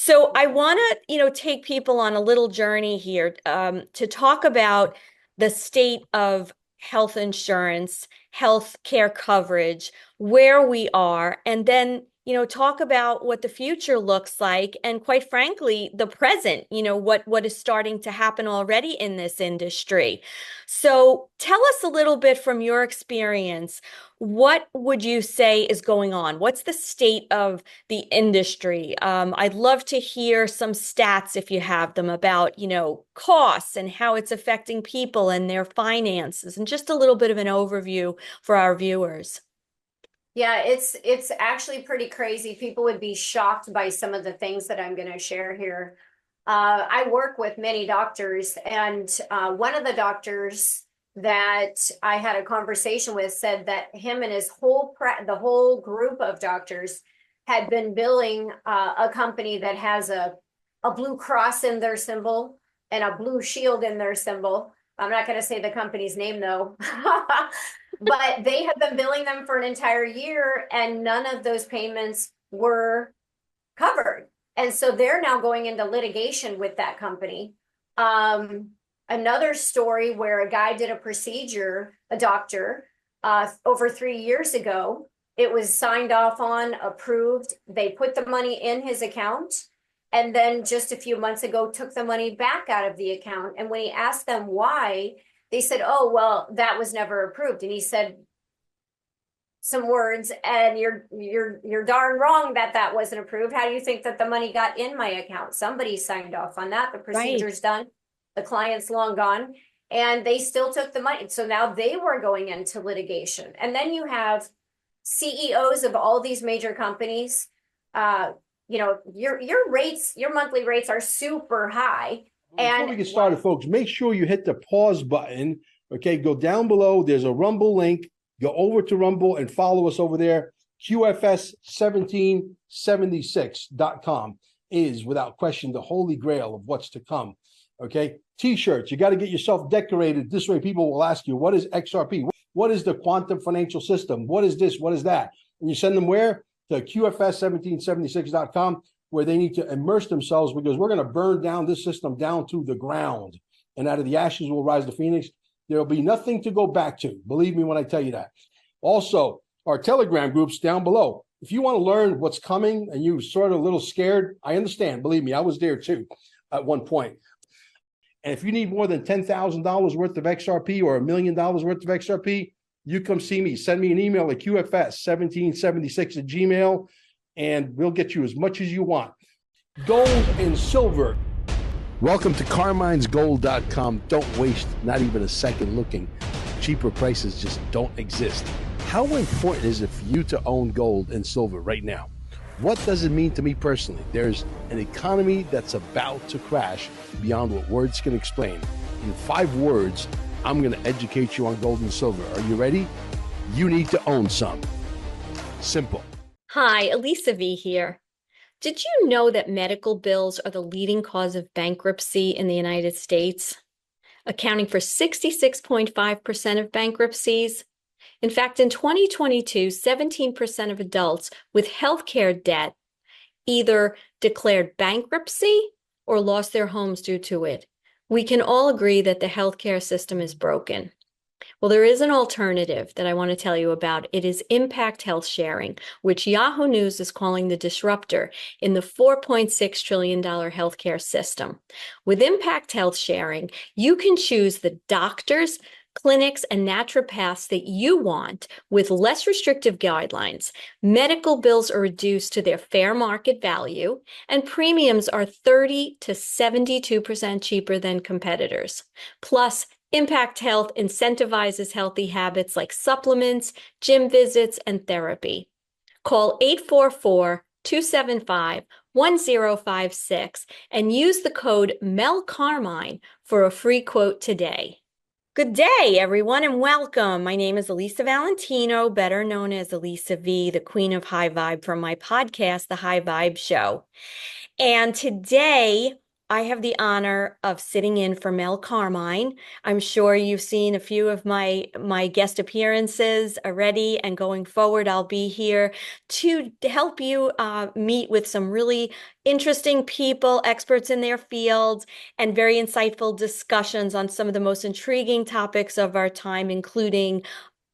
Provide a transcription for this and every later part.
So I want to, take people on a little journey here to talk about the state of health insurance, health care coverage, where we are, and then, talk about what the future looks like, and quite frankly, the present, what is starting to happen already in this industry. So tell us a little bit from your experience. What would you say is going on? What's the state of the industry? I'd love to hear some stats if you have them about, costs and how it's affecting people and their finances, and just a little bit of an overview for our viewers. Yeah, it's actually pretty crazy. People would be shocked by some of the things that I'm going to share here. I work with many doctors, and one of the doctors that I had a conversation with said that him and his the whole group of doctors had been billing a company that has a blue cross in their symbol and a blue shield in their symbol. I'm not going to say the company's name though. But they have been billing them for an entire year, and none of those payments were covered. And so they're now going into litigation with that company. Another story where a guy did a procedure, a doctor, over 3 years ago. It was signed off on, approved. They put the money in his account, and then just a few months ago took the money back out of the account. And when he asked them why, they said, "Oh, well, that was never approved." And he said some words, "And you're darn wrong that that wasn't approved. How do you think that the money got in my account? Somebody signed off on that. The procedure's done. The client's long gone, and they still took the money." So now they were going into litigation. And then you have CEOs of all these major companies. Your rates, your monthly rates are super high. Before we get started, folks, make sure you hit the pause button. Okay, go down below. There's a Rumble link. Go over to Rumble and follow us over there. QFS1776.com is, without question, the holy grail of what's to come. Okay, T-shirts. You got to get yourself decorated. This way, people will ask you, what is XRP? What is the quantum financial system? What is this? What is that? And you send them where? To QFS1776.com. where they need to immerse themselves, because we're going to burn down this system down to the ground. And out of the ashes will rise the phoenix. There'll be nothing to go back to. Believe me when I tell you that. Also, our Telegram groups down below. If you want to learn what's coming and you're sort of a little scared, I understand. Believe me, I was there too at one point. And if you need more than $10,000 worth of XRP or $1 million worth of XRP, you come see me. Send me an email at QFS1776@gmail. And we'll get you as much as you want. Gold and silver. Welcome to Carmine'sGold.com. Don't waste not even a second looking. Cheaper prices just don't exist. How important is it for you to own gold and silver right now? What does it mean to me personally? There's an economy that's about to crash beyond what words can explain. In 5 words, I'm going to educate you on gold and silver. Are you ready? You need to own some. Simple. Hi, Elisa V here. Did you know that medical bills are the leading cause of bankruptcy in the United States, accounting for 66.5% of bankruptcies? In fact, in 2022, 17% of adults with healthcare debt either declared bankruptcy or lost their homes due to it. We can all agree that the healthcare system is broken. Well, there is an alternative that I want to tell you about. It is Impact Health Sharing, which Yahoo News is calling the disruptor in the $4.6 trillion healthcare system. With Impact Health Sharing, you can choose the doctors, clinics, and naturopaths that you want with less restrictive guidelines. Medical bills are reduced to their fair market value, and premiums are 30 to 72% cheaper than competitors. Plus, Impact Health incentivizes healthy habits like supplements, gym visits, and therapy. Call 844-275-1056 and use the code Mel Carmine for a free quote today. Good day, everyone, and welcome. My name is Elisa Valentino, better known as Elisa V, the queen of high vibe, from my podcast, The High Vibe Show. And today I have the honor of sitting in for Mel Carmine. I'm sure you've seen a few of my guest appearances already, and going forward, I'll be here to help you meet with some really interesting people, experts in their fields, and very insightful discussions on some of the most intriguing topics of our time, including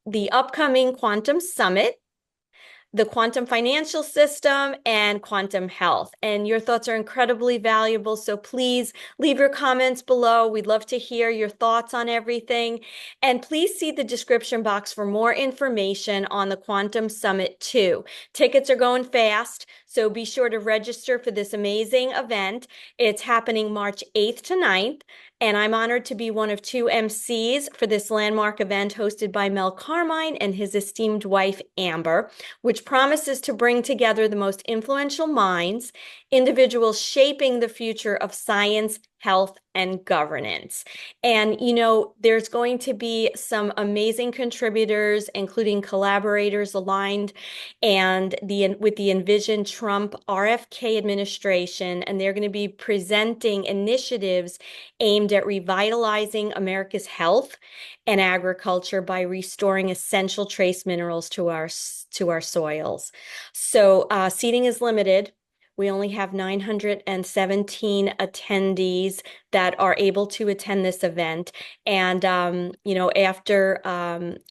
the upcoming Quantum Summit, the quantum financial system, and quantum health. And your thoughts are incredibly valuable. So please leave your comments below. We'd love to hear your thoughts on everything. And please see the description box for more information on the Quantum Summit too. Tickets are going fast, so be sure to register for this amazing event. It's happening March 8th to 9th. And I'm honored to be one of two MCs for this landmark event hosted by Mel Carmine and his esteemed wife, Amber, which promises to bring together the most influential minds, individuals shaping the future of science, health, and governance. And, there's going to be some amazing contributors, including collaborators aligned with the Envision Trump RFK administration, and they're going to be presenting initiatives aimed at revitalizing America's health and agriculture by restoring essential trace minerals to our soils. So seating is limited. We only have 917 attendees that are able to attend this event. And,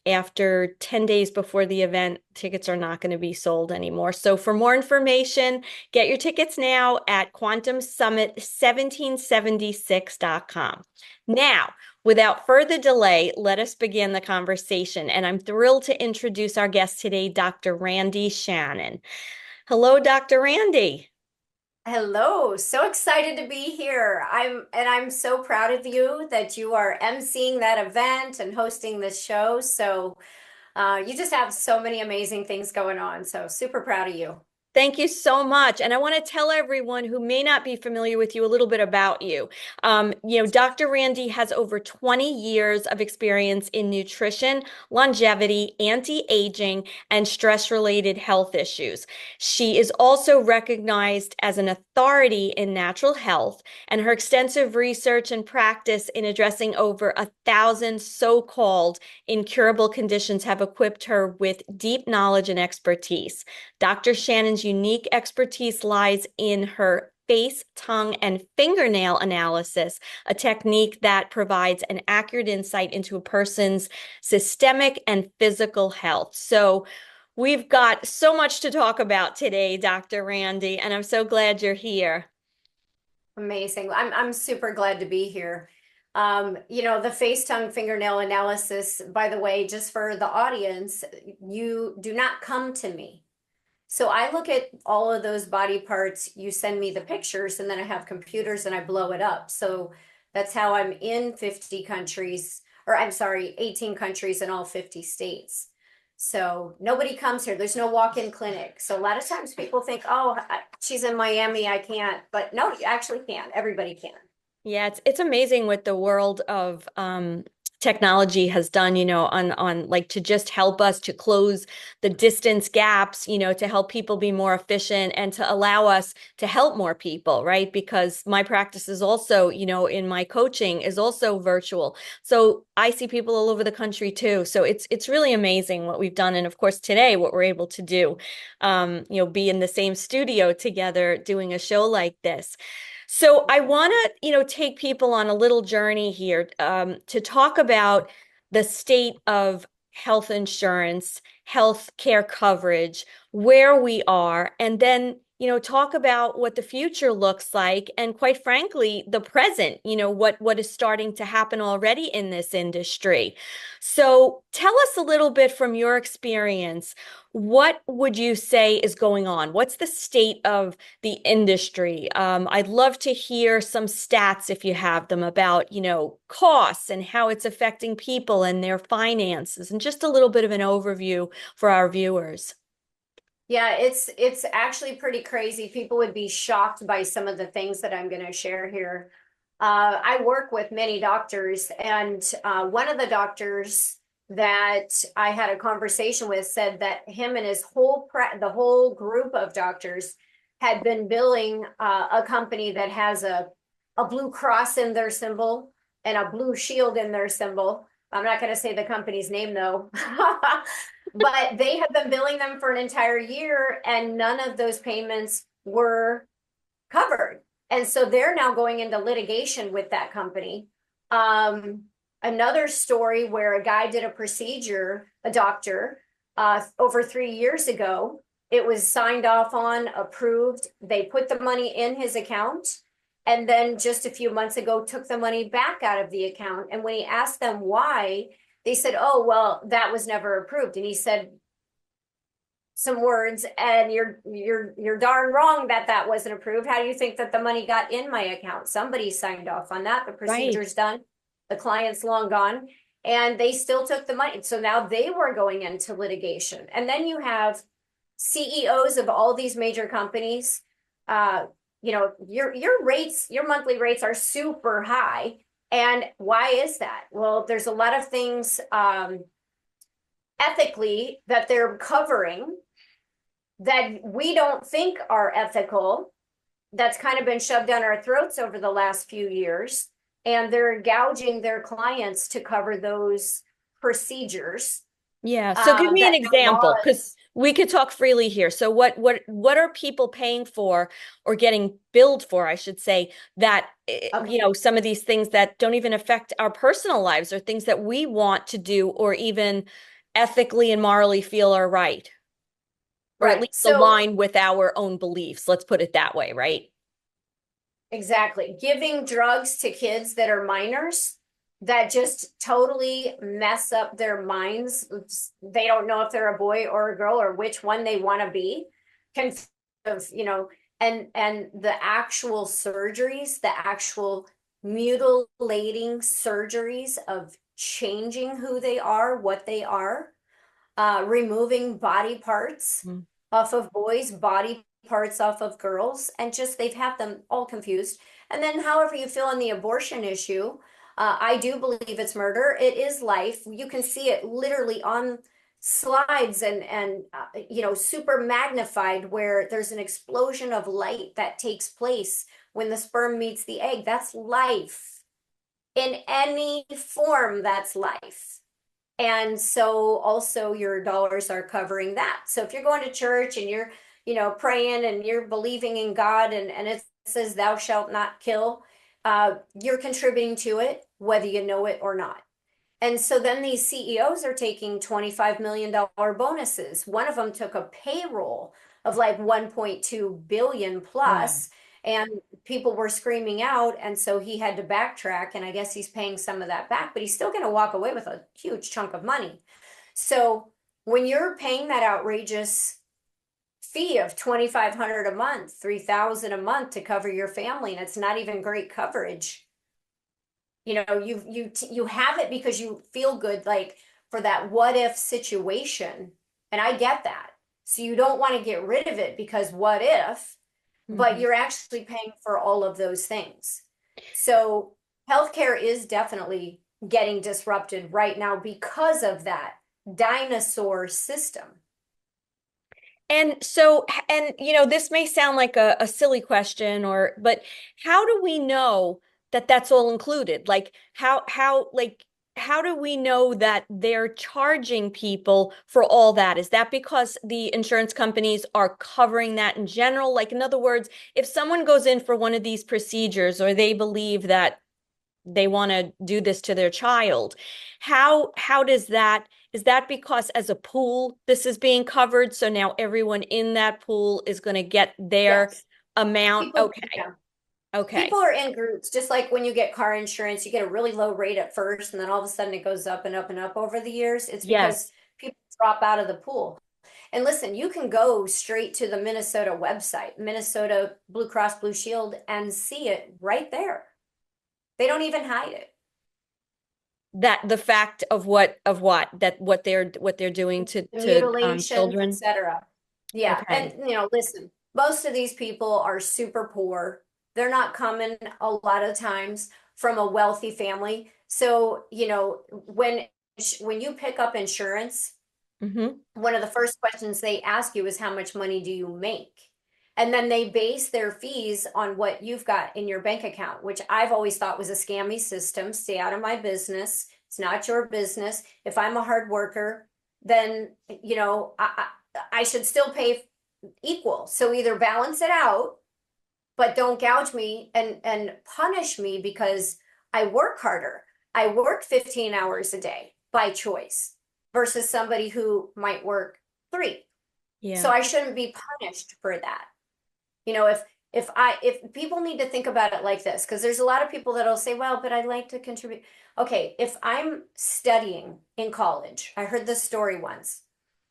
after 10 days before the event, tickets are not going to be sold anymore. So for more information, get your tickets now at quantumsummit1776.com. Now, without further delay, let us begin the conversation. And I'm thrilled to introduce our guest today, Dr. Randi Shannon. Hello, Dr. Randi. Hello, so excited to be here. I'm so proud of you that you are emceeing that event and hosting this show. So you just have so many amazing things going on. So super proud of you. Thank you so much. And I want to tell everyone who may not be familiar with you a little bit about you. Dr. Randi has over 20 years of experience in nutrition, longevity, anti-aging, and stress-related health issues. She is also recognized as an authority in natural health, and her extensive research and practice in addressing over 1,000 so-called incurable conditions have equipped her with deep knowledge and expertise. Dr. Shannon's unique expertise lies in her face, tongue, and fingernail analysis, a technique that provides an accurate insight into a person's systemic and physical health. So we've got so much to talk about today, Dr. Randi, and I'm so glad you're here. Amazing. I'm super glad to be here. The face, tongue, fingernail analysis, by the way, just for the audience, you do not come to me. So I look at all of those body parts, you send me the pictures, and then I have computers and I blow it up. So that's how I'm in 50 countries, or I'm sorry, 18 countries in all 50 states. So nobody comes here. There's no walk-in clinic. So a lot of times people think, oh, she's in Miami, I can't. But no, you actually can. Everybody can. Yeah, it's amazing what the world of technology has done, on like to just help us to close the distance gaps, to help people be more efficient and to allow us to help more people, right? Because my practice is also, in my coaching is also virtual. So I see people all over the country too. So it's really amazing what we've done. And of course, today, what we're able to do, be in the same studio together doing a show like this. So I want to, take people on a little journey here to talk about the state of health insurance, health care coverage, where we are, and then, talk about what the future looks like, and quite frankly, the present, what is starting to happen already in this industry. So tell us a little bit from your experience. What would you say is going on? What's the state of the industry? I'd love to hear some stats if you have them about, costs and how it's affecting people and their finances, and just a little bit of an overview for our viewers. Yeah, it's actually pretty crazy. People would be shocked by some of the things that I'm going to share here. I work with many doctors, and one of the doctors that I had a conversation with said that him and his the whole group of doctors had been billing a company that has a a blue cross in their symbol and a blue shield in their symbol. I'm not going to say the company's name though, but they have been billing them for an entire year and none of those payments were covered. And so they're now going into litigation with that company. Another story where a guy did a procedure, a doctor, over 3 years ago. It was signed off on, approved. They put the money in his account. And then just a few months ago, took the money back out of the account. And when he asked them why, they said, oh, well, that was never approved. And he said some words, and you're darn wrong that that wasn't approved. How do you think that the money got in my account? Somebody signed off on that. The procedure's done. The client's long gone. And they still took the money. So now they were going into litigation. And then you have CEOs of all these major companies. You know, your rates, your monthly rates are super high. And why is that? Well, there's a lot of things ethically that they're covering that we don't think are ethical. That's kind of been shoved down our throats over the last few years. And they're gouging their clients to cover those procedures. Yeah. So give me an that example, because we could talk freely here. So what are people paying for or getting billed for, I should say, that, you know, some of these things that don't even affect our personal lives or things that we want to do or even ethically and morally feel are right? Or at least align with our own beliefs. Let's put it that way, right? Exactly. Giving drugs to kids that are minors that just totally mess up their minds. They don't know if they're a boy or a girl or which one they want to be. You know, and the actual surgeries, the actual mutilating surgeries of changing who they are, what they are, removing body parts off of boys, body parts off of girls, and just they've had them all confused. And then however you feel on the abortion issue, I do believe it's murder. It is life. You can see it literally on slides and you know, super magnified, where there's an explosion of light that takes place when the sperm meets the egg. That's life. In any form, that's life. And so also your dollars are covering that. So if you're going to church and you're, you know, praying and you're believing in God and it says thou shalt not kill, you're contributing to it, whether you know it or not. And so then these CEOs are taking $25 million bonuses. One of them took a payroll of like 1.2 billion plus. And people were screaming out. And so he had to backtrack. And I guess he's paying some of that back, but he's still going to walk away with a huge chunk of money. So when you're paying that outrageous fee of $2,500 a month, $3,000 a month to cover your family, and it's not even great coverage, you know, you have it because you feel good, like for that what if situation. And I get that. So you don't want to get rid of it because what if, but you're actually paying for all of those things. So healthcare is definitely getting disrupted right now because of that dinosaur system. And so, and you know, this may sound like a silly question, but how do we know that that's all included? Like how do we know that they're charging people for all that? Is that because the insurance companies are covering that in general? Like, in other words, if someone goes in for one of these procedures or they believe that they want to do this to their child, how does that, is that because as a pool, this is being covered? So now everyone in that pool is going to get their amount? People, okay. Yeah. Okay. People are in groups, just like when you get car insurance, you get a really low rate at first, and then all of a sudden it goes up and up and up over the years. It's because people drop out of the pool. And listen, you can go straight to the Minnesota website, Minnesota Blue Cross Blue Shield, and see it right there. They don't even hide it. That the fact of what they're doing to children, etc. Yeah. Okay. And you know, listen, most of these people are super poor. They're not coming a lot of times from a wealthy family. So, you know, when you pick up insurance, one of the first questions they ask you is how much money do you make? And then they base their fees on what you've got in your bank account, which I've always thought was a scammy system. Stay out of my business. It's not your business. If I'm a hard worker, then, you know, I should still pay equal. So either balance it out, but don't gouge me and punish me because I work harder. I work 15 hours a day by choice versus somebody who might work 3. Yeah. So I shouldn't be punished for that. You know, if people need to think about it like this, because there's a lot of people that'll say, well, but I'd like to contribute. Okay, if I'm studying in college, I heard this story once.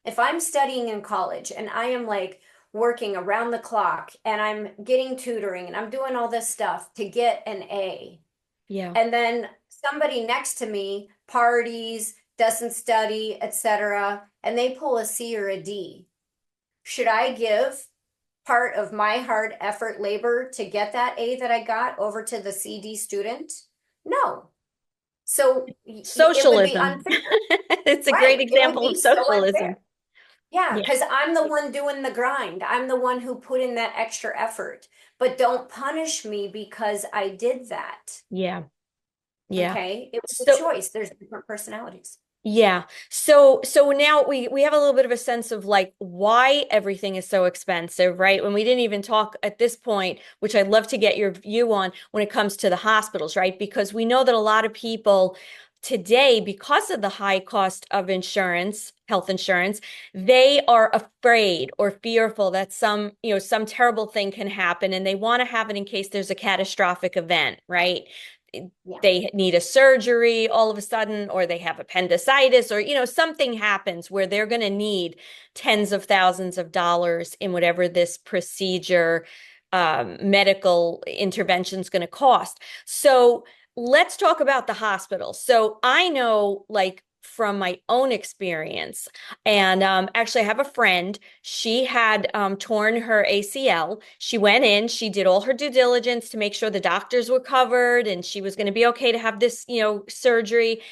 If I'm studying in college and I am like working around the clock and I'm getting tutoring and I'm doing all this stuff to get an A. Yeah. And then somebody next to me parties, doesn't study, etc., and they pull a C or a D. Should I give part of my hard effort labor to get that A that I got over to the CD student? No. So it would be Socialism. unfair. It's a Right. great It would example of be so socialism. unfair. Yeah, Yeah. because I'm the one doing the grind. I'm the one who put in that extra effort. But don't punish me because I did that. Yeah. Yeah. Okay. It was a So choice. There's different personalities. yeah. So now we have a little bit of a sense of like why everything is so expensive, right? When we didn't even talk at this point, which I'd love to get your view on when it comes to the hospitals, right? Because we know that a lot of people today, because of the high cost of insurance, health insurance, they are afraid or fearful that some terrible thing can happen and they want to have it in case there's a catastrophic event, right? Yeah. They need a surgery all of a sudden, or they have appendicitis, or, something happens where they're going to need tens of thousands of dollars in whatever this procedure, medical intervention is going to cost. So let's talk about the hospital. So I know, like, from my own experience, and actually I have a friend, she had torn her ACL. She went in, she did all her due diligence to make sure the doctors were covered and she was going to be okay to have this, surgery.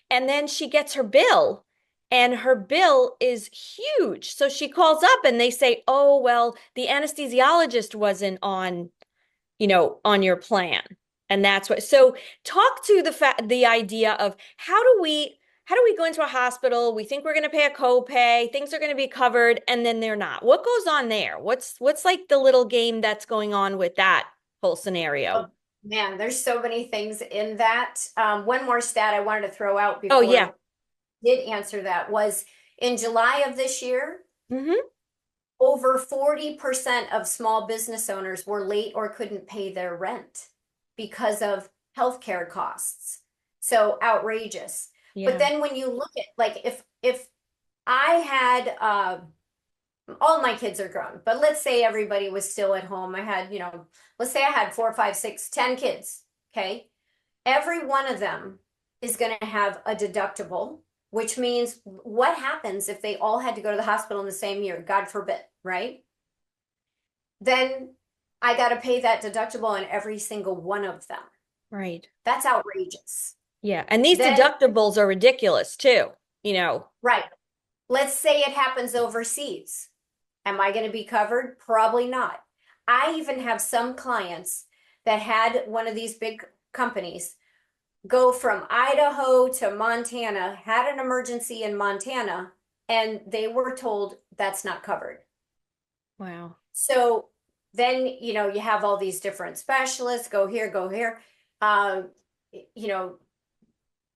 And then she gets her bill, and her bill is huge. So she calls up and they say, oh, well, the anesthesiologist wasn't on, on your plan. And that's what, so talk to the idea of how do we go into a hospital? We think we're going to pay a copay, things are going to be covered, and then they're not. What goes on there? What's like the little game that's going on with that whole scenario? Oh, man, there's so many things in that. One more stat I wanted to throw out Oh, before yeah. I did answer that was in July of this year, over 40% of small business owners were late or couldn't pay their rent because of healthcare costs. So outrageous. Yeah. But then when you look at, like, if I had all my kids are grown, but let's say everybody was still at home. I had, let's say I had 4, 5, 6, 10 kids. Okay. Every one of them is going to have a deductible, which means what happens if they all had to go to the hospital in the same year? God forbid, right? Then I got to pay that deductible on every single one of them. Right. That's outrageous. Yeah. And these deductibles are ridiculous too, Right. Let's say it happens overseas. Am I going to be covered? Probably not. I even have some clients that had one of these big companies go from Idaho to Montana, had an emergency in Montana, and they were told that's not covered. Wow. So then, you have all these different specialists, go here, go here.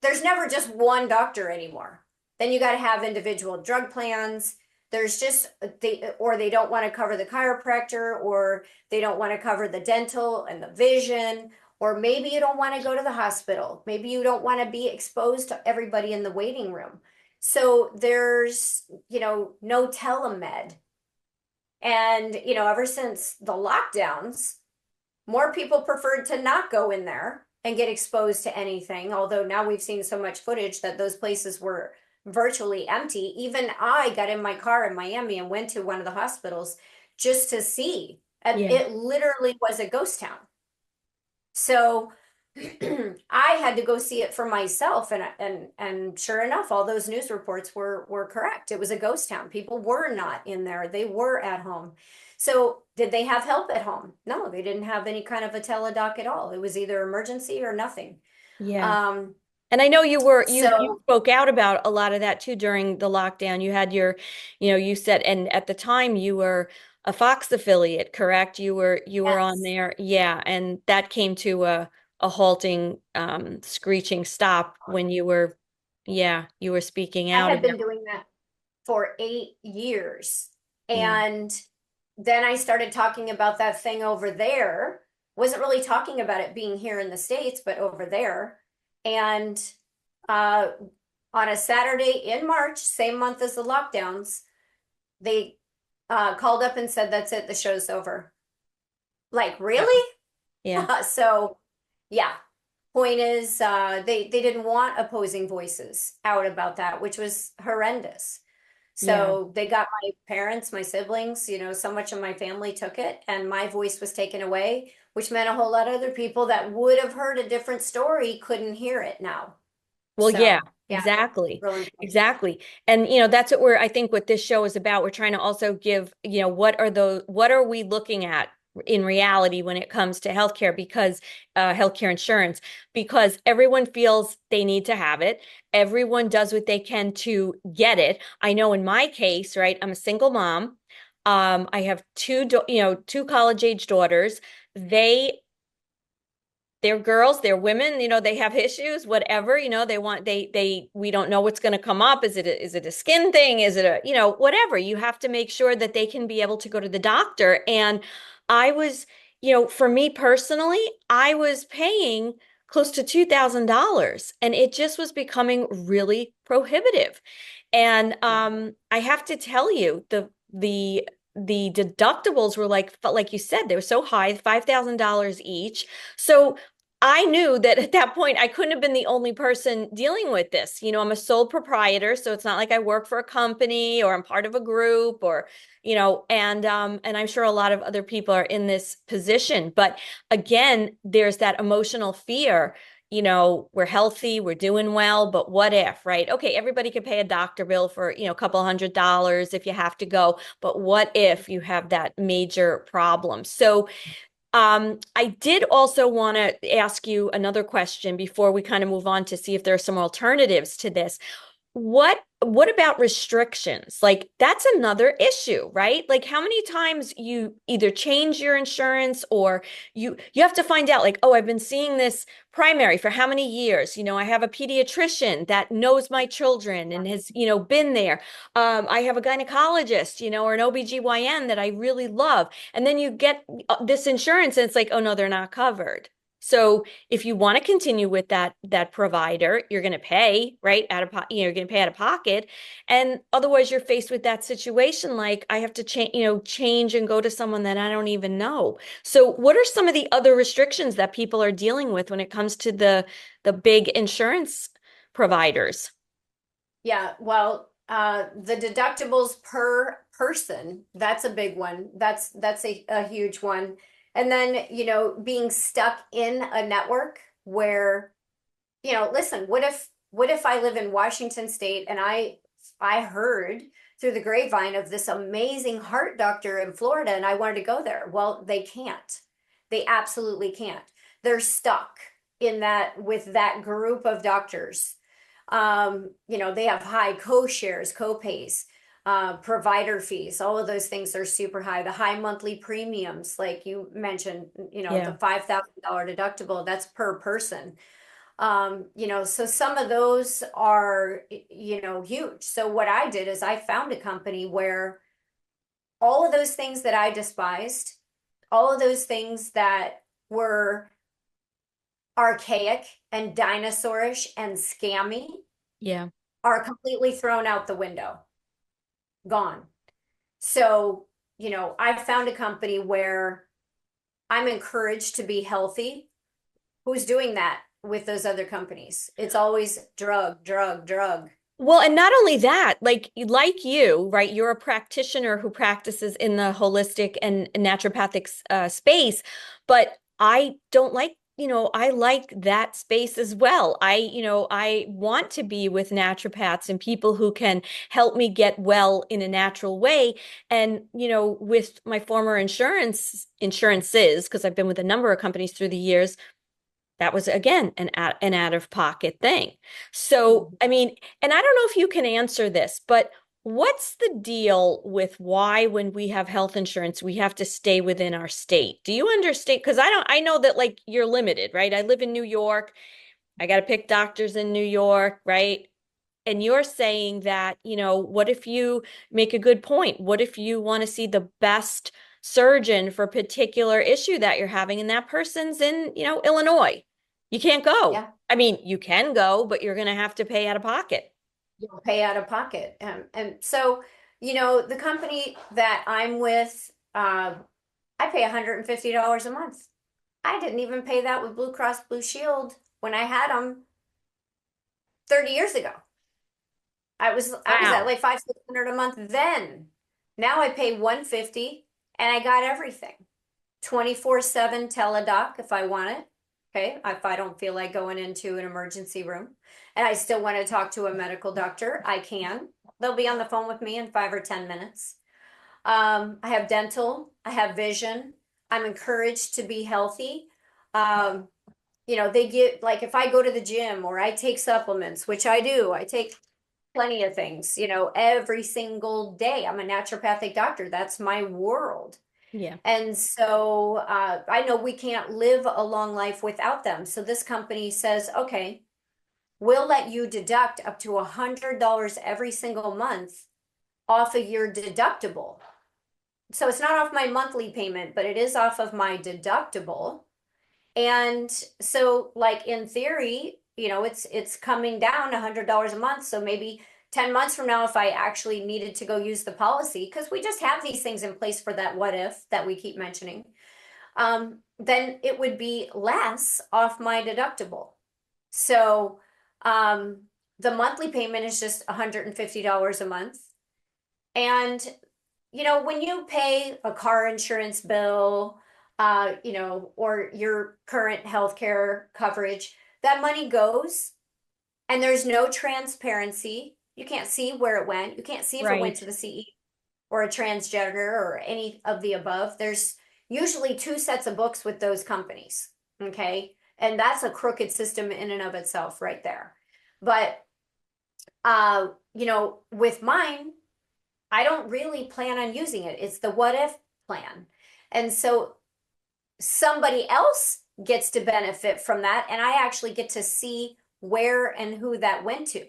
There's never just one doctor anymore. Then you got to have individual drug plans. There's just, they don't want to cover the chiropractor, or they don't want to cover the dental and the vision, or maybe you don't want to go to the hospital. Maybe you don't want to be exposed to everybody in the waiting room. So there's, no telemed. And, ever since the lockdowns, more people preferred to not go in there and get exposed to anything. Although now we've seen so much footage that those places were virtually empty. Even I got in my car in Miami and went to one of the hospitals just to see. And it literally was a ghost town. So I had to go see it for myself, and sure enough, all those news reports were correct. It was a ghost town. People were not in there. They were at home. So did they have help at home? No, they didn't have any kind of a teledoc at all. It was either emergency or nothing. Yeah. Um, And I know you so spoke out about a lot of that too during the lockdown. You had your, you said, and at the time you were a Fox affiliate, correct? You were on yes, there. Yeah. And that came to a halting, screeching stop when you were speaking I out had about. been doing that for 8 years. Yeah. And then I started talking about that thing over there. Wasn't really talking about it being here in the States, but over there. And uh, on a Saturday in March, same month as the lockdowns, they called up and said, "That's it, the show's over." Like, Yeah. really? Yeah. So, yeah. Point is, they didn't want opposing voices out about that, which was horrendous. Yeah. So they got my parents, my siblings, so much of my family took it, and my voice was taken away, which meant a whole lot of other people that would have heard a different story couldn't hear it now. Well, yeah, So, yeah, exactly. really important. Exactly. And that's I think what this show is about. We're trying to also give, what are we looking at in reality when it comes to healthcare, because healthcare insurance, because everyone feels they need to have it. Everyone does what they can to get it. I know in my case, right, I'm a single mom. I have two college age daughters. They're girls, they're women, they have issues, whatever, we don't know what's going to come up. Is it a skin thing? Is it whatever. You have to make sure that they can be able to go to the doctor. And I was, for me personally, I was paying close to $2,000, and it just was becoming really prohibitive. And I have to tell you, the deductibles were like you said, they were so high, $5,000 each. So I knew that at that point I couldn't have been the only person dealing with this. I'm a sole proprietor, so it's not like I work for a company or I'm part of a group or, and I'm sure a lot of other people are in this position. But again, there's that emotional fear. We're healthy, we're doing well, but what if, right? Okay, everybody could pay a doctor bill for, a couple $100 if you have to go, but what if you have that major problem? So I did also want to ask you another question before we kind of move on to see if there are some alternatives to this. What about restrictions? Like that's another issue, right? Like how many times you either change your insurance or you have to find out like, oh, I've been seeing this primary for how many years? I have a pediatrician that knows my children and has, been there. I have a gynecologist, or an OBGYN that I really love. And then you get this insurance and it's like, oh no, they're not covered. So if you want to continue with that provider, you're going to pay, right, you're going to pay out of pocket, and otherwise you're faced with that situation like I have to change and go to someone that I don't even know. So what are some of the other restrictions that people are dealing with when it comes to the big insurance providers? Yeah, well, the deductibles per person, that's a big one. That's a huge one. And then, being stuck in a network where, listen, what if I live in Washington State and I heard through the grapevine of this amazing heart doctor in Florida and I wanted to go there. Well, they can't. They absolutely can't. They're stuck in that with that group of doctors. They have high co-shares, co-pays, provider fees, all of those things are super high. The high monthly premiums, like you mentioned, Yeah. the $5,000 deductible, that's per person. So some of those are, huge. So what I did is I found a company where all of those things that I despised, all of those things that were archaic and dinosaurish and scammy Yeah. are completely thrown out the window, gone. So, I've found a company where I'm encouraged to be healthy. Who's doing that with those other companies? It's always drug, drug, drug. Well, and not only that, like you, right? You're a practitioner who practices in the holistic and naturopathic space, but I don't like I like that space as well. I want to be with naturopaths and people who can help me get well in a natural way. And, with my former insurances, because I've been with a number of companies through the years, that was again an out of pocket thing. So, I mean, and I don't know if you can answer this, but what's the deal with why, when we have health insurance, we have to stay within our state? Do you understand? Because I know that like you're limited, right? I live in New York. I got to pick doctors in New York, right? And you're saying that, what if you make a good point? What if you want to see the best surgeon for a particular issue that you're having, and that person's in, Illinois? You can't go. Yeah. I mean, you can go, but you're going to have to pay out of pocket. You'll pay out of pocket. And so, the company that I'm with, I pay $150 a month. I didn't even pay that with Blue Cross Blue Shield when I had them 30 years ago. I was at like 500-600 a month then. Now I pay 150 and I got everything. 24/7 teledoc if I want it. Okay, if I don't feel like going into an emergency room and I still want to talk to a medical doctor, I can. They'll be on the phone with me in 5 or 10 minutes. I have dental, I have vision. I'm encouraged to be healthy. They get like if I go to the gym or I take supplements, which I do, I take plenty of things, every single day. I'm a naturopathic doctor. That's my world. Yeah. And so I know we can't live a long life without them. So this company says, okay, we'll let you deduct up to $100 every single month off of your deductible. So it's not off my monthly payment, but it is off of my deductible. And so like in theory, it's coming down $100 a month. So maybe 10 months from now, if I actually needed to go use the policy, because we just have these things in place for that what if that we keep mentioning, then it would be less off my deductible. So the monthly payment is just $150 a month. And, when you pay a car insurance bill, or your current healthcare coverage, that money goes and there's no transparency. You can't see where it went. You can't see if it went to the CE or a transgender or any of the above. There's usually 2 sets of books with those companies. Okay. And that's a crooked system in and of itself right there. But, with mine, I don't really plan on using it. It's the what if plan. And so somebody else gets to benefit from that. And I actually get to see where and who that went to.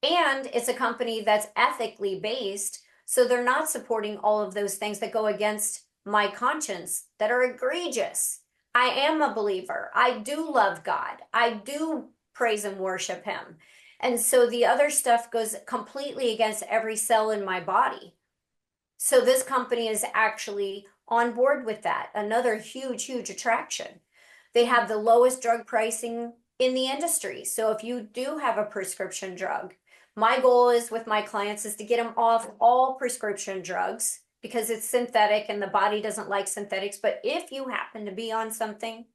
And it's a company that's ethically based. So they're not supporting all of those things that go against my conscience that are egregious. I am a believer. I do love God. I do praise and worship him. And so the other stuff goes completely against every cell in my body. So this company is actually on board with that. Another huge, huge attraction. They have the lowest drug pricing in the industry. So if you do have a prescription drug, my goal is with my clients is to get them off all prescription drugs because it's synthetic and the body doesn't like synthetics. But if you happen to be on something,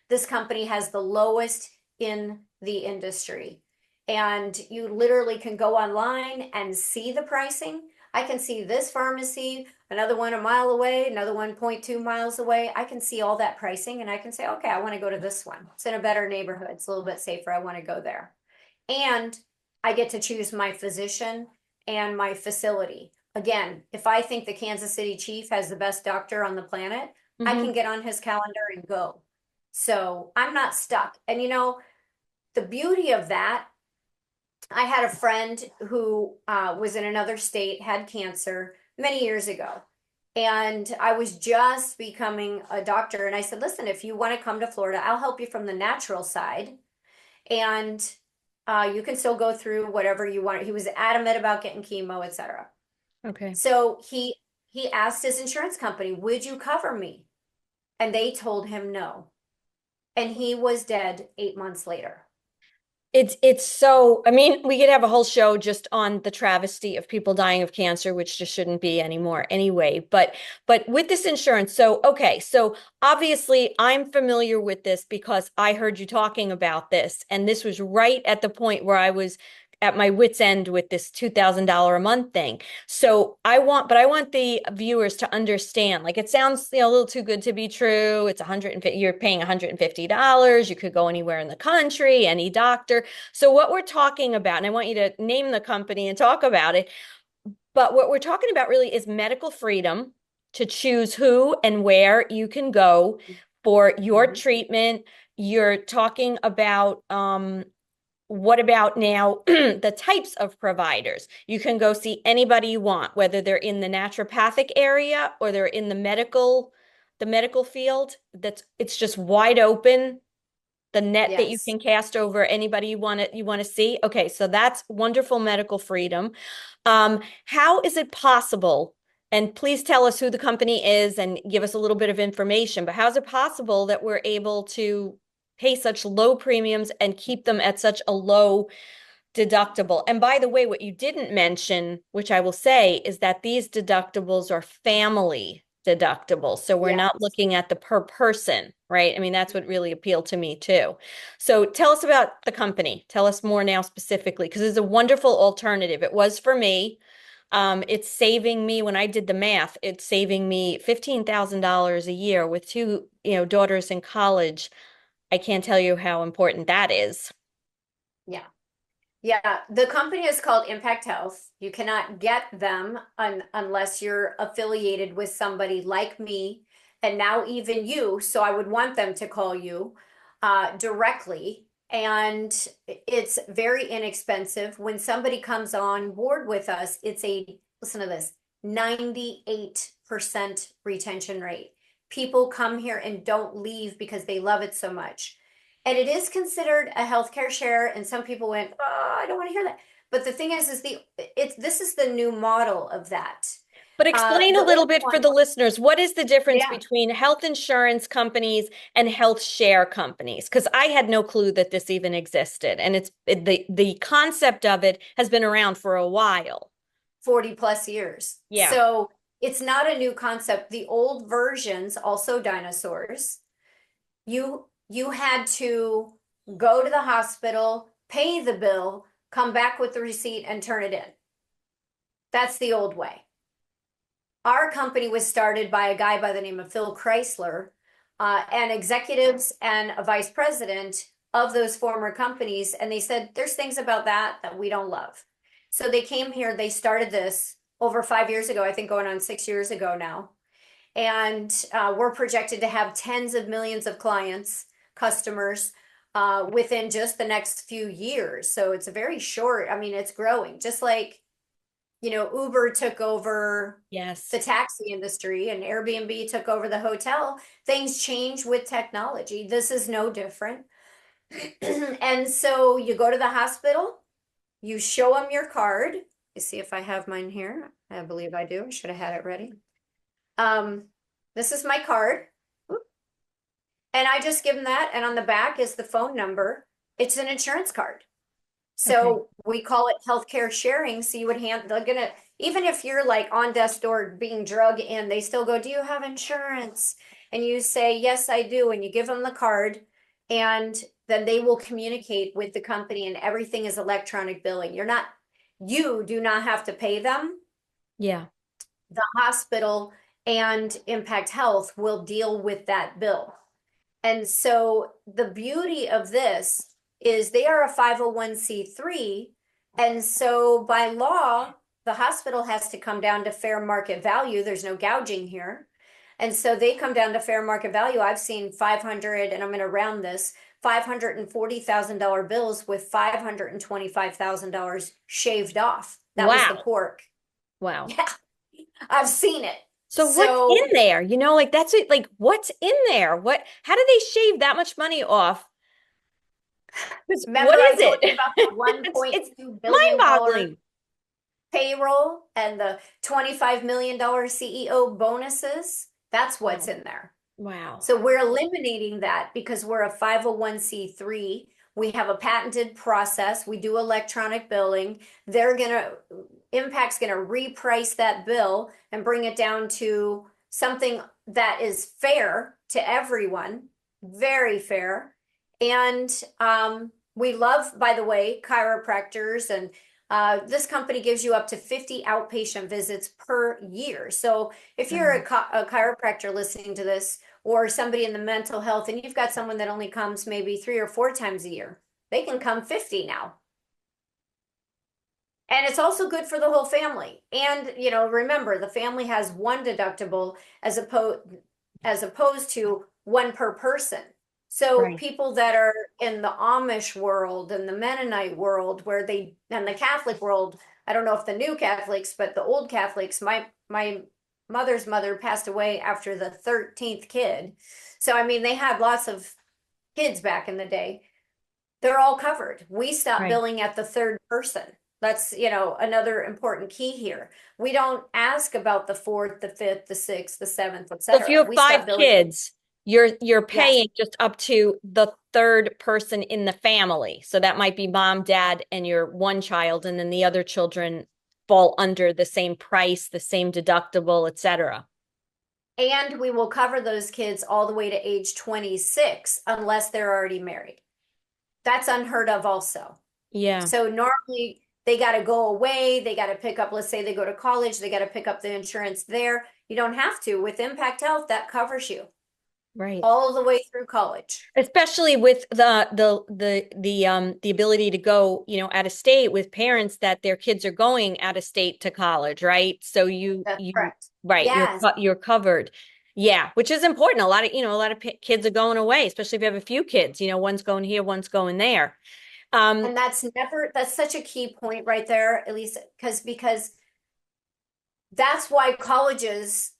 this company has the lowest in the industry. And you literally can go online and see the pricing. I can see this pharmacy, another one a mile away, another 1.2 miles away. I can see all that pricing and I can say, okay, I want to go to this one. It's in a better neighborhood. It's a little bit safer. I want to go there. And I get to choose my physician and my facility. Again, if I think the Kansas City Chief has the best doctor on the planet, I can get on his calendar and go. So I'm not stuck. And the beauty of that, I had a friend who was in another state, had cancer many years ago. And I was just becoming a doctor. And I said, listen, if you want to come to Florida, I'll help you from the natural side. And you can still go through whatever you want. He was adamant about getting chemo, etc. Okay. So he asked his insurance company, would you cover me? And they told him no. And he was dead 8 months later. It's so, I mean, we could have a whole show just on the travesty of people dying of cancer, which just shouldn't be anymore anyway. But with this insurance, so okay, so obviously I'm familiar with this because I heard you talking about this, and this was right at the point where I was at my wit's end with this $2,000 a month thing. So but I want the viewers to understand, like it sounds, a little too good to be true. It's 150, you're paying $150. You could go anywhere in the country, any doctor. So what we're talking about, and I want you to name the company and talk about it, but what we're talking about really is medical freedom to choose who and where you can go for your Mhm. treatment. You're talking about what about now the types of providers? You can go see anybody you want, whether they're in the naturopathic area or they're in the medical field. It's just wide open, the net that you Yes. can cast over anybody you want to see. Okay, so that's wonderful medical freedom. How is it possible? And please tell us who the company is and give us a little bit of information, but how is it possible that we're able to pay such low premiums and keep them at such a low deductible? And by the way, what you didn't mention, which I will say, is that these deductibles are family deductibles. So we're not Yes. looking at the per person, right? I mean, that's what really appealed to me too. So tell us about the company. Tell us more now specifically, because it's a wonderful alternative. It was for me. It's saving me, when I did the math, it's saving me $15,000 a year with two, daughters in college. I can't tell you how important that is. Yeah. Yeah, the company is called Impact Health. You cannot get them unless you're affiliated with somebody like me, and now even you. So I would want them to call you directly. And it's very inexpensive. When somebody comes on board with us, listen to this, 98% retention rate. People come here and don't leave because they love it so much. And it is considered a healthcare share, and some people went, "Oh, I don't want to hear that." But the thing is this is the new model of that. But explain a The little old bit for one, the listeners. What is the difference yeah, between health insurance companies and health share companies? Because I had no clue that this even existed. And the concept of it has been around for a while. 40 plus years. Yeah. So it's not a new concept. The old versions, also dinosaurs, you had to go to the hospital, pay the bill, come back with the receipt, and turn it in. That's the old way. Our company was started by a guy by the name of Phil Chrysler, and executives and a vice president of those former companies. And they said, there's things about that we don't love. So they came here, they started this over 5 years ago, I think going on 6 years ago now. And we're projected to have tens of millions of clients, customers, within just the next few years. So it's a very short, I mean, it's growing, just like Uber took over Yes. the taxi industry and Airbnb took over the hotel. Things change with technology. This is no different. And so you go to the hospital, you show them your card. You see if I have mine here. I believe I do. I should have had it ready. This is my card. And I just give them that. And on the back is the phone number. It's an insurance card. Okay. So we call it healthcare sharing. So you would they're gonna, even if you're like on death's door being drugged in, they still go, "Do you have insurance?" And you say, "Yes, I do." And you give them the card, and then they will communicate with the company, and everything is electronic billing. You do not have to pay them. Yeah. The hospital and Impact Health will deal with that bill. And so the beauty of this is they are a 501c3. And so by law, the hospital has to come down to fair market value. There's no gouging here. And so they come down to fair market value. I've seen 500, and I'm going to round this, $540,000 bills with $525,000 shaved off. That was the Wow. pork. Wow. Yeah, I've seen it. So what's in So there? Like that's it. Like what's in there? How do they shave that much money off? remember What I is told you it? about the It's 1.2 billion dollar mind-boggling. payroll and the $25 million CEO bonuses? That's what's Wow. in there. Wow. So we're eliminating that because we're a 501c3. We have a patented process. We do electronic billing. Impact's gonna reprice that bill and bring it down to something that is fair to everyone, very fair. And we love, by the way, chiropractors, and this company gives you up to 50 outpatient visits per year. So if you're a chiropractor listening to this, or somebody in the mental health, and you've got someone that only comes maybe 3 or 4 times a year, they can come 50 now. And it's also good for the whole family. And, you know, remember, the family has one deductible as opposed to one per person. So Right. people that are in the Amish world and the Mennonite world, and the Catholic world, I don't know if the new Catholics, but the old Catholics, my mother's mother passed away after the 13th kid. So, I mean, they had lots of kids back in the day. They're all covered. We stopped Right. billing at the third person. That's, you know, another important key here. We don't ask about the fourth, the fifth, the sixth, the seventh, So if etc. you have We 5 stop billing. kids, you're Yes. paying just up to the third person in the family. So that might be mom, dad, and your one child, and then the other children fall under the same price, the same deductible, etc. And we will cover those kids all the way to age 26 unless they're already married. That's unheard of also. Yeah. So normally they got to go away, they got to pick up, let's say they go to college, they got to pick up the insurance there. You don't have to. With Impact Health, that covers you Right. all the way through college. Especially with the ability to go, you know, out of state with parents that their kids are going out of state to college, right? So That's correct. right, Yes. you're covered. Yeah, which is important. A lot of kids are going away, especially if you have a few kids, you know, one's going here, one's going there. And that's such a key point right there, Elisa, because that's why colleges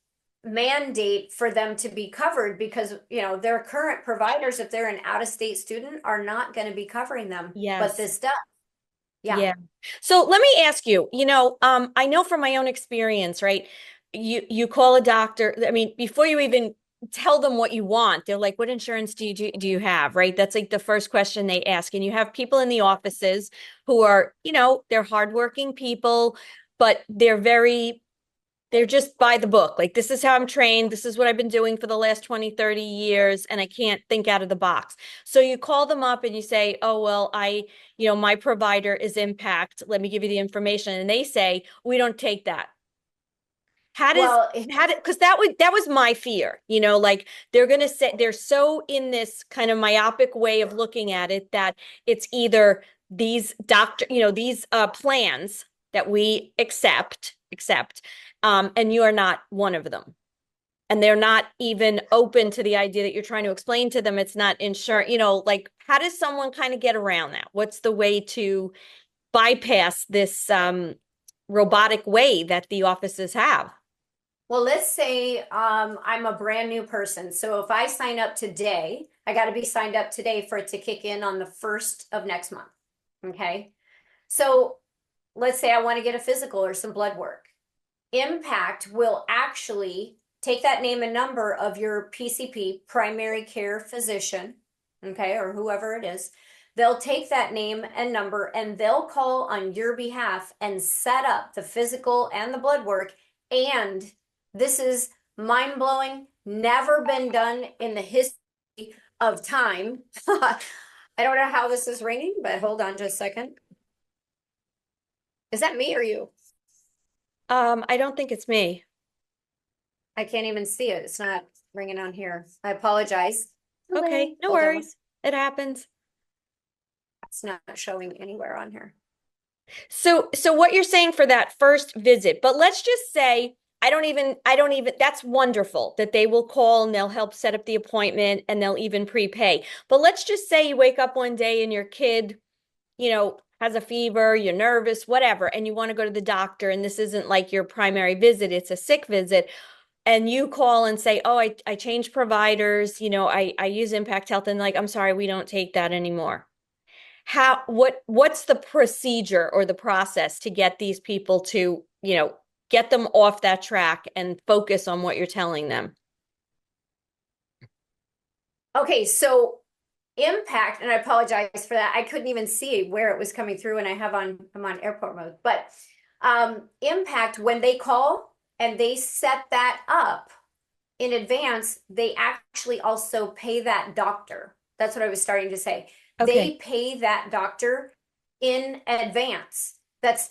mandate for them to be covered, because, you know, their current providers, if they're an out-of-state student, are not going to be covering them. Yes. But this does. Yeah. Yeah. So let me ask you, you know, I know from my own experience, right? You call a doctor. I mean, before you even tell them what you want, they're like, what insurance do you have, right? That's like the first question they ask. And you have people in the offices who are, you know, they're hardworking people, but they're just by the book. Like, this is how I'm trained. This is what I've been doing for the last 20, 30 years, and I can't think out of the box. So you call them up and you say, oh, well, you know, my provider is Impact. Let me give you the information. And they say, we don't take that. Because that was my fear, you know, like they're going to say, they're so in this kind of myopic way of looking at it that it's either these these plans that we accept, and you are not one of them. And they're not even open to the idea that you're trying to explain to them it's not insurance, you know, like, how does someone kind of get around that? What's the way to bypass this robotic way that the offices have? Well, let's say I'm a brand new person. So if I sign up today, I got to be signed up today for it to kick in on the 1st of next month. Okay. So let's say I want to get a physical or some blood work. Impact will actually take that name and number of your PCP, primary care physician, okay, or whoever it is. They'll take that name and number and they'll call on your behalf and set up the physical and the blood work. And this is mind-blowing, never been done in the history of time. I don't know how this is ringing, but hold on just a second. Is that me or you? I don't think it's me. I can't even see it. It's not ringing on here. I apologize. Okay, no Hold on. worries. It happens. It's not showing anywhere on here. So what you're saying for that first visit, but let's just say I don't even, that's wonderful that they will call and they'll help set up the appointment and they'll even prepay. But let's just say you wake up one day and your kid, you know, has a fever, you're nervous, whatever, and you want to go to the doctor, and this isn't like your primary visit, it's a sick visit. And you call and say, oh, I changed providers, you know, I use Impact Health, and like, I'm sorry, we don't take that anymore. What's the procedure or the process to get these people to, you know, get them off that track and focus on what you're telling them? Okay, so Impact, and I apologize for that. I couldn't even see where it was coming through, and I'm on airport mode. But Impact, when they call and they set that up in advance, they actually also pay that doctor. That's what I was starting to say. Okay. They pay that doctor in advance.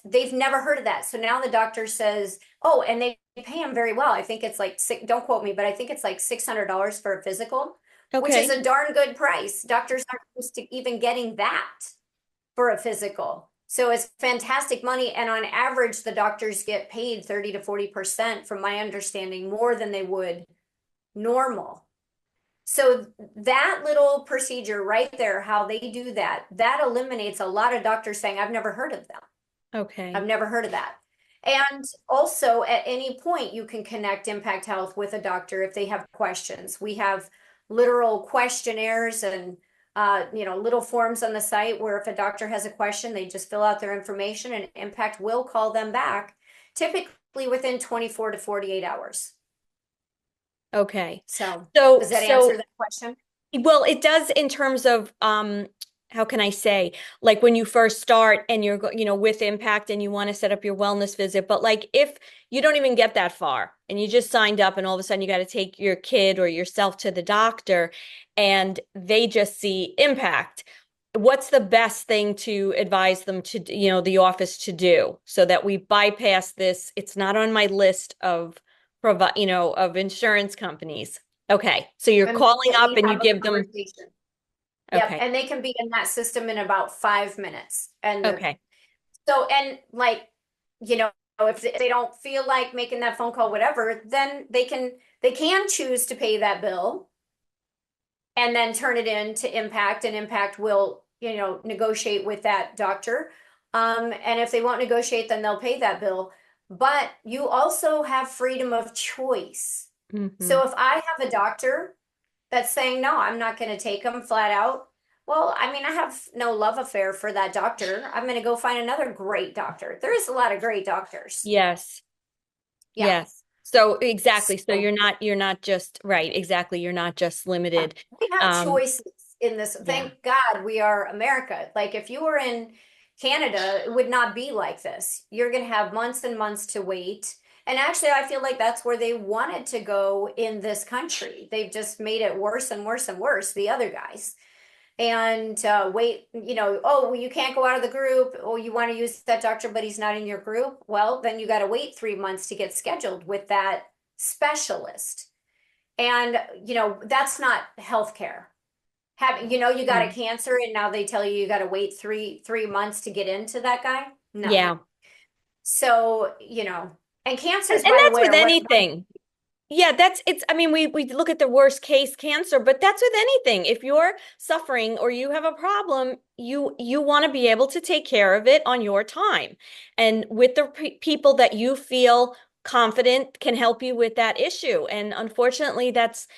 They've never heard of that. So now the doctor says, oh, and they pay him very well. I think it's like don't quote me, but I think it's like $600 for a physical, which is Okay. a darn good price. Doctors aren't used to even getting that for a physical. So it's fantastic money. And on average, the doctors get paid 30 to 40%, from my understanding, more than they would normal. So that little procedure right there, how they do that, that eliminates a lot of doctors saying, I've never heard of them. Okay. I've never heard of that. And also, at any point, you can connect Impact Health with a doctor if they have questions. We have literal questionnaires and little forms on the site where if a doctor has a question, they just fill out their information and Impact will call them back, typically within 24 to 48 hours. Okay. So So, does that answer that question? well, it does in terms of how can I say, like when you first start and you're with Impact and you want to set up your wellness visit, but like if you don't even get that far and you just signed up and all of a sudden you got to take your kid or yourself to the doctor and they just see Impact, what's the best thing to advise them to, the office to do so that we bypass this? It's not on my list of of insurance companies. Okay. So you're calling up Immediately and you have a give them, conversation. Yep, okay. and they can be in that system in about 5 minutes. And Okay. so, and like, if they don't feel like making that phone call, whatever, then they can choose to pay that bill and then turn it in to Impact, and Impact will, negotiate with that doctor. And if they won't negotiate, then they'll pay that bill. But you also have freedom of choice. Hmm. So if I have a doctor that's saying, no, I'm not going to take them flat out. Well, I mean, I have no love affair for that doctor. I'm going to go find another great doctor. There is a lot of great doctors. Yes. Yeah. Yes. So exactly. So So you're not just right. Exactly. You're not just yeah, limited. we have Um, choices in this. yeah. Thank God we are America. Like if you were in Canada, it would not be like this. You're going to have months and months to wait. And actually, I feel like that's where they wanted to go in this country. They've just made it worse and worse and worse, the other guys. And wait, oh, well, you can't go out of the group. Oh, you want to use that doctor, but he's not in your group. Well, then you got to wait 3 months to get scheduled with that specialist. And, that's not healthcare. You got a Mm. cancer and now they tell you got to wait three months to get into that guy. No. Yeah. So, and And cancers, by the that's way, with are what anything. Yeah, I mean, we look at the worst case cancer, but that's with anything. If you're suffering or you have a problem, you want to be able to take care of it on your time and with the people that you feel confident can help you with that issue. And unfortunately, that's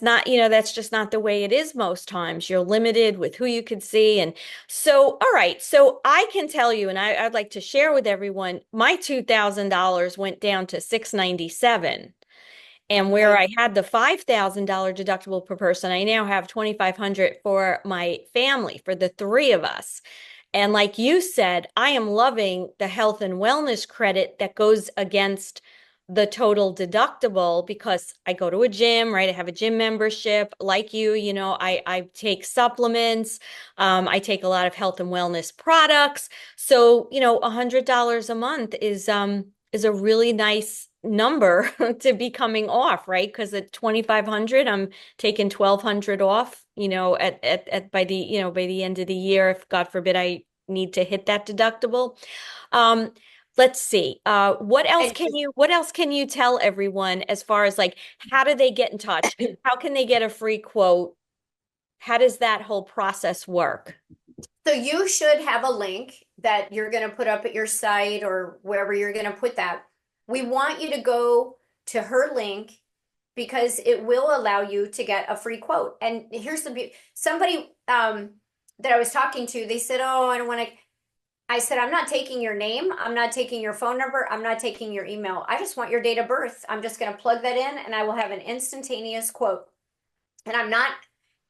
not, that's just not the way it is most times. You're limited with who you could see. And so, all right. So I can tell you, and I'd like to share with everyone, my $2,000 went down to $697. And where right. I had the $5,000 deductible per person, I now have 2,500 for my family, for the three of us. And like you said, I am loving the health and wellness credit that goes against the total deductible because I go to a gym, right? I have a gym membership. Like you, I take supplements. I take a lot of health and wellness products. So, $100 a month is a really nice number to be coming off, right? Because at 2,500, I'm taking 1,200 off, at by the end of the year, if God forbid I need to hit that deductible. Um, let's see. And What else can you tell everyone as far as like how do they get in touch? How can they get a free quote? How does that whole process work? so you should have a link that you're going to put up at your site or wherever you're going to put that. We want you to go to her link because it will allow you to get a free quote. And here's somebody that I was talking to, they said, "Oh, I don't want to." I said, "I'm not taking your name. I'm not taking your phone number. I'm not taking your email. I just want your date of birth. I'm just going to plug that in and I will have an instantaneous quote." And I'm not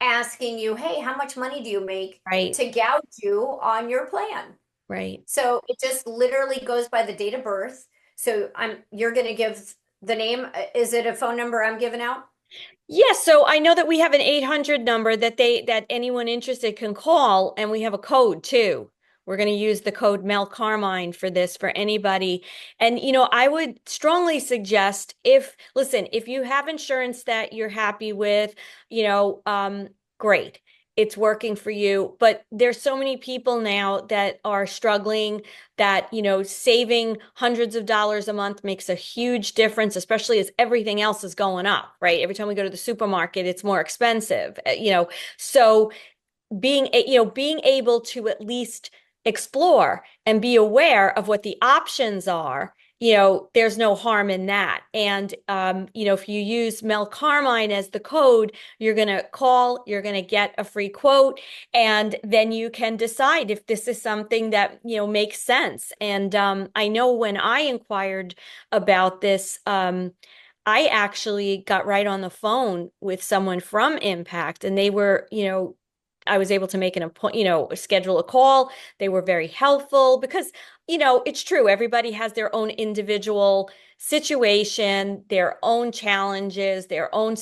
asking you, hey, how much money do you make, Right, to gouge you on your plan. right. So it just literally goes by the date of birth. So you're going to give the name. Is it a phone number I'm giving out? Yes, so I know that we have an 800 number that anyone interested can call, and we have a code too. We're going to use the code Mel Carmine for this for anybody. And I would strongly suggest, listen, if you have insurance that you're happy with, great. It's working for you, but there's so many people now that are struggling, that saving hundreds of dollars a month makes a huge difference, especially as everything else is going up, right? Every time we go to the supermarket, it's more expensive. So being able to at least explore and be aware of what the options are, there's no harm in that. And if you use Mel Carmine as the code, you're going to call, you're going to get a free quote, and then you can decide if this is something that makes sense. And I know when I inquired about this, I actually got right on the phone with someone from Impact, and they were, I was able to make an appointment, schedule a call. They were very helpful because, it's true. Everybody has their own individual situation, their own challenges, their own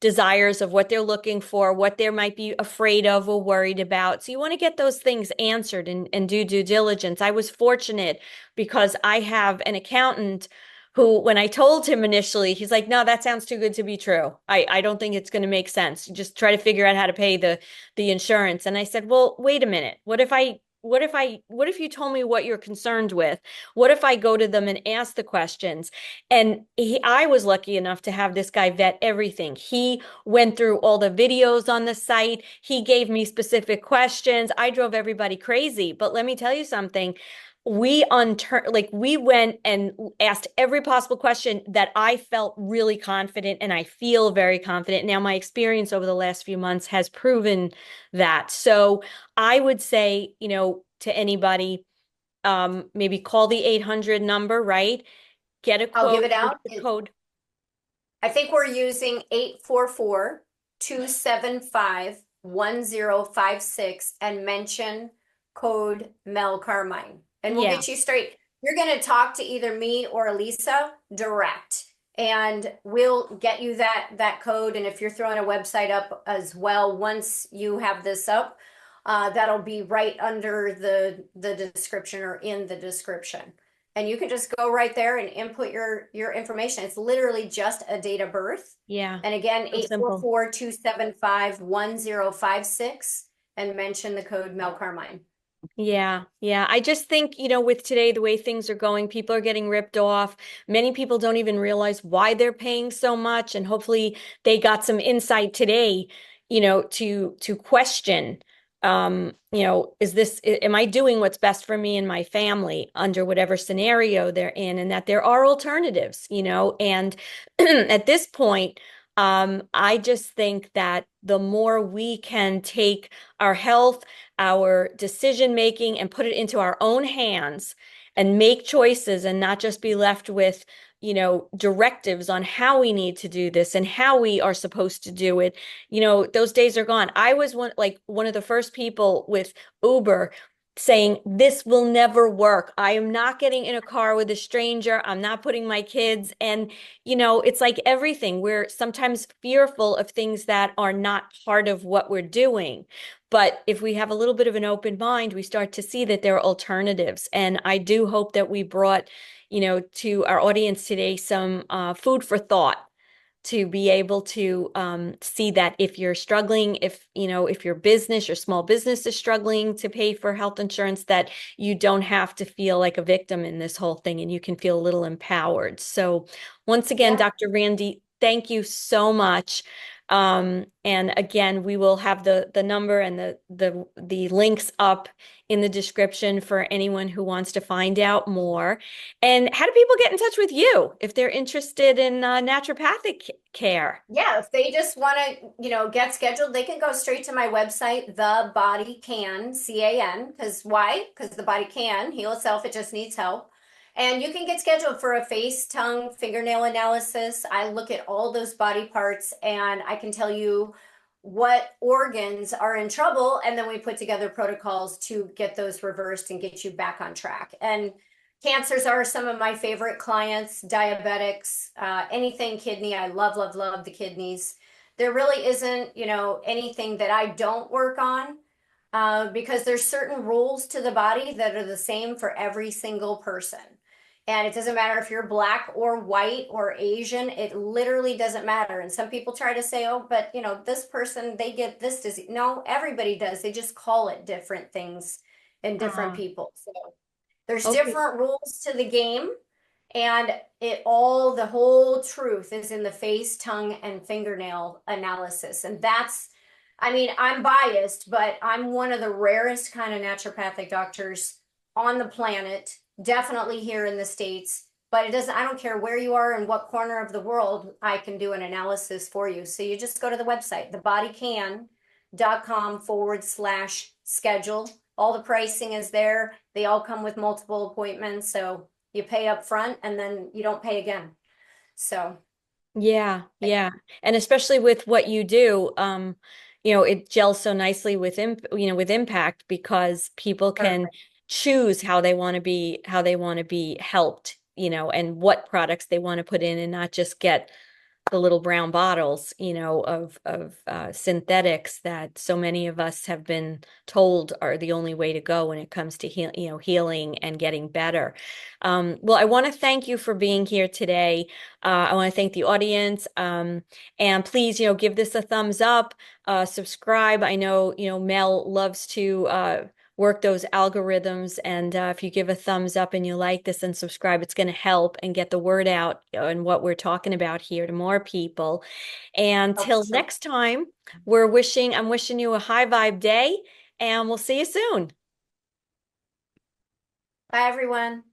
desires of what they're looking for, what they might be afraid of or worried about. So you want to get those things answered and do due diligence. I was fortunate because I have an accountant who, when I told him initially, he's like, no, that sounds too good to be true. I don't think it's going to make sense. Just try to figure out how to pay the insurance. And I said, well, wait a minute. What if you told me what you're concerned with? What if I go to them and ask the questions? And I was lucky enough to have this guy vet everything. He went through all the videos on the site. He gave me specific questions. I drove everybody crazy. But let me tell you something. We went and asked every possible question that I felt really confident, and I feel very confident. Now, my experience over the last few months has proven that. So I would say, to anybody, maybe call the 800 number, right? Get a I'll give quote, it out. the code. I think we're using 844-275-1056 and mention code Mel Carmine. And we'll Yeah. get you straight. You're going to talk to either me or Elisa direct, and we'll get you that code. And if you're throwing a website up as well, once you have this up, that'll be right under the description or in the description. And you can just go right there and input your information. It's literally just a date of birth. Yeah. And again, So simple. 844-275-1056 and mention the code Mel Carmine. Yeah, yeah. I just think, with today, the way things are going, people are getting ripped off. Many people don't even realize why they're paying so much. And hopefully they got some insight today, to question, am I doing what's best for me and my family under whatever scenario they're in, and that there are alternatives, and at this point, I just think that the more we can take our health, our decision making, and put it into our own hands and make choices, and not just be left with directives on how we need to do this and how we are supposed to do it. Those days are gone. I was one of the first people with Uber saying, this will never work. I am not getting in a car with a stranger. I'm not putting my kids. And it's like everything. We're sometimes fearful of things that are not part of what we're doing. But if we have a little bit of an open mind, we start to see that there are alternatives. And I do hope that we brought, to our audience today some food for thought, to be able to see that if you're struggling, if your business, your small business is struggling to pay for health insurance, that you don't have to feel like a victim in this whole thing, and you can feel a little empowered. So once again, Yeah. Dr. Randi, thank you so much. And again, we will have the number and the links up in the description for anyone who wants to find out more. And how do people get in touch with you if they're interested in naturopathic care? Yeah, if they just want to, get scheduled, they can go straight to my website, The Body Can, CAN. Because why? Because the body can heal itself. It just needs help. And you can get scheduled for a face, tongue, fingernail analysis. I look at all those body parts, and I can tell you what organs are in trouble, and then we put together protocols to get those reversed and get you back on track. And cancers are some of my favorite clients, diabetics, anything kidney. I love, love, love the kidneys. There really isn't, anything that I don't work on, because there's certain rules to the body that are the same for every single person. And it doesn't matter if you're black or white or Asian, it literally doesn't matter. And some people try to say, oh, but this person, they get this disease. No, everybody does. They just call it different things in different people. So there's Okay. different rules to the game. And the whole truth is in the face, tongue, and fingernail analysis. And I'm biased, but I'm one of the rarest kind of naturopathic doctors on the planet, definitely here in the States. But I don't care where you are and what corner of the world, I can do an analysis for you. So you just go to the website, thebodycan.com/schedule. All the pricing is there. They all come with multiple appointments. So you pay up front and then you don't pay again. So Yeah, yeah. And especially with what you do, it gels so nicely with with impact, because people can perfect. choose how they want to be helped, and what products they want to put in, and not just get the little brown bottles, of synthetics that so many of us have been told are the only way to go when it comes to healing and getting better. Well, I want to thank you for being here today. I want to thank the audience. And please, give this a thumbs up, subscribe. I know, Mel loves to work those algorithms. And if you give a thumbs up and you like this and subscribe, it's going to help and get the word out and what we're talking about here to more people. And till Awesome. next time, I'm wishing you a high vibe day, and we'll see you soon. Bye, everyone.